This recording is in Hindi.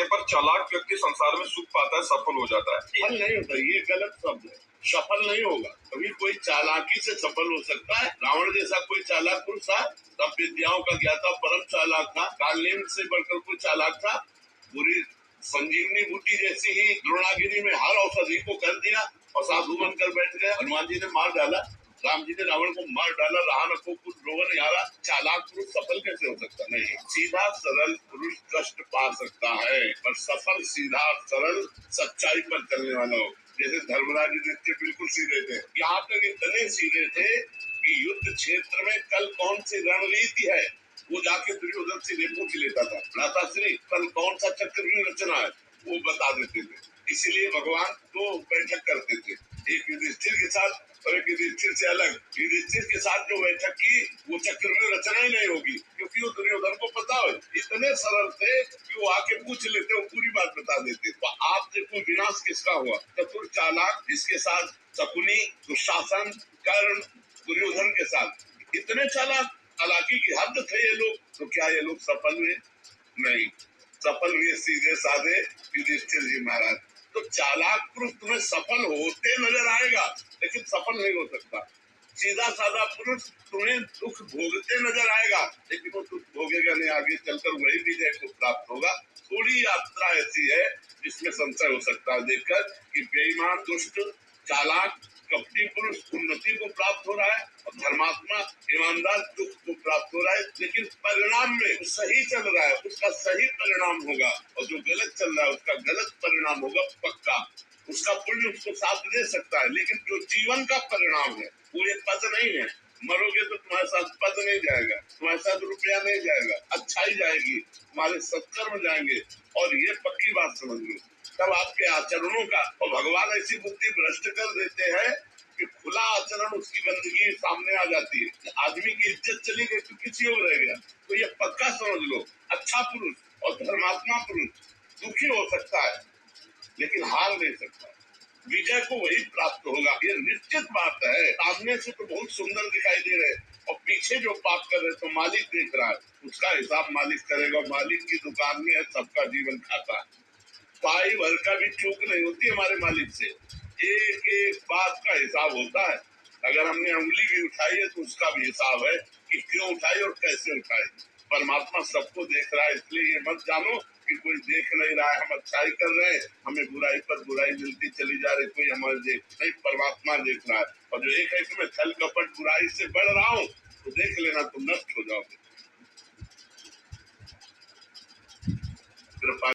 पर चालाक व्यक्ति संसार में सुख पाता है, सफल हो जाता है। सफल नहीं होता, ये गलत शब्द है। सफल नहीं होगा कभी। कोई चालाकी से सफल हो सकता है। रावण जैसा कोई चालाक पुरुष था, सब विद्याओं का ज्ञाता, परम चालाक था। काल से बढ़कर कोई चालाक था। पूरी संजीवनी बूटी जैसी ही द्रोणागिरी में हर औषधि को कर दिया और साधु बनकर बैठ गया। हनुमान जी ने मार डाला, राम जी ने रावण को मार डाला, रावण को कुछ रोग नहीं आ रहा। चालाक पुरुष सफल कैसे हो सकता? नहीं, सीधा सरल पुरुष कष्ट पा सकता है, पर सफल सीधा सरल सच्चाई पर चलने वाला हो। जैसे धर्मराज युधिष्ठिर बिल्कुल सीधे थे, यहाँ तक इतने सीधे थे कि युद्ध क्षेत्र में कल कौन सी रणनीति है वो जाके दुर्योधन से पूछ लेता था। भ्राताश्री कल कौन सा चक्रव्यूह रचना है वो बता देते थे। इसीलिए भगवान तो बैठक करते थे, एक युधिष्ठिर के साथ और एक युधिष्ठिर से अलग। युधिष्ठिर के साथ जो बैठक की वो चक्रव्यूह रचना ही नहीं होगी, क्योंकि वो दुर्योधन को पता हो। इतने सरल थे कि वो आके पूछ लेते, वो पूरी बात बता देते। तो आप देखो विनाश किसका हुआ? चतुर चालाक, जिसके साथ शकुनी, दुशासन, कर्ण, दुर्योधन के साथ इतने चालाक, चालाकी की हद थे ये लोग। तो क्या ये लोग सफल हुए? नहीं, सफल हुए सीधे साधे युधिष्ठिर जी महाराज। तो चालाक पुरुष तुम्हें सफल होते नजर आएगा, लेकिन सफल नहीं हो सकता। सीधा साधा पुरुष तुम्हें दुख भोगते नजर आएगा, लेकिन वो दुख भोगेगा नहीं, आगे चलकर वही विजय को प्राप्त होगा। थोड़ी यात्रा ऐसी है जिसमें संशय हो सकता है देखकर कि बेईमान, दुष्ट, चालाक, कपटी पुरुष उन्नति को प्राप्त हो रहा है और धर्मात्मा, ईमानदार दुख को प्राप्त हो रहा है। लेकिन परिणाम में सही चल रहा है, उसका सही परिणाम होगा, और जो गलत चल रहा है उसका गलत परिणाम होगा पक्का। उसका पुण्य उसको साथ दे सकता है, लेकिन जो जीवन का परिणाम है वो ये पद नहीं है। मरोगे तो तुम्हारे साथ पद नहीं जाएगा, तुम्हारे साथ रुपया नहीं जाएगा, अच्छाई जाएगी, तुम्हारे सत्कर्म जाएंगे। और ये पक्की बात समझ लो, तब आपके आचरणों का, और भगवान ऐसी बुद्धि भ्रष्ट कर देते हैं कि खुला आचरण उसकी गंदगी सामने आ जाती है। आदमी की इज्जत चली गई तो किसी योग रह गया। तो ये पक्का समझ लो, अच्छा पुरुष और धर्मात्मा पुरुष दुखी हो सकता है लेकिन हार नहीं सकता। विजय को वही प्राप्त होगा, ये निश्चित बात है। सामने से तो बहुत सुंदर दिखाई दे रहे, और पीछे जो पाप कर रहे तो मालिक देख रहा है, उसका हिसाब मालिक करेगा। मालिक की दुकान में है, सबका जीवन खाता है। पाई भर का भी चूक नहीं होती हमारे मालिक से, एक एक बात का हिसाब होता है। अगर हमने उंगली भी उठाई है तो उसका भी हिसाब है कि क्यों उठाई और कैसे उठाई। परमात्मा सबको देख रहा है, इसलिए ये मत जानो कि कोई देख नहीं रहा है, हम अच्छाई कर रहे हैं, हमें बुराई पर बुराई मिलती चली जा रही, कोई हमारे देख नहीं, परमात्मा देख रहा है। और जो एक है कि मैं छल कपट बुराई से बढ़ रहा हूँ, तो देख लेना तुम नष्ट हो जाओगे। कृपा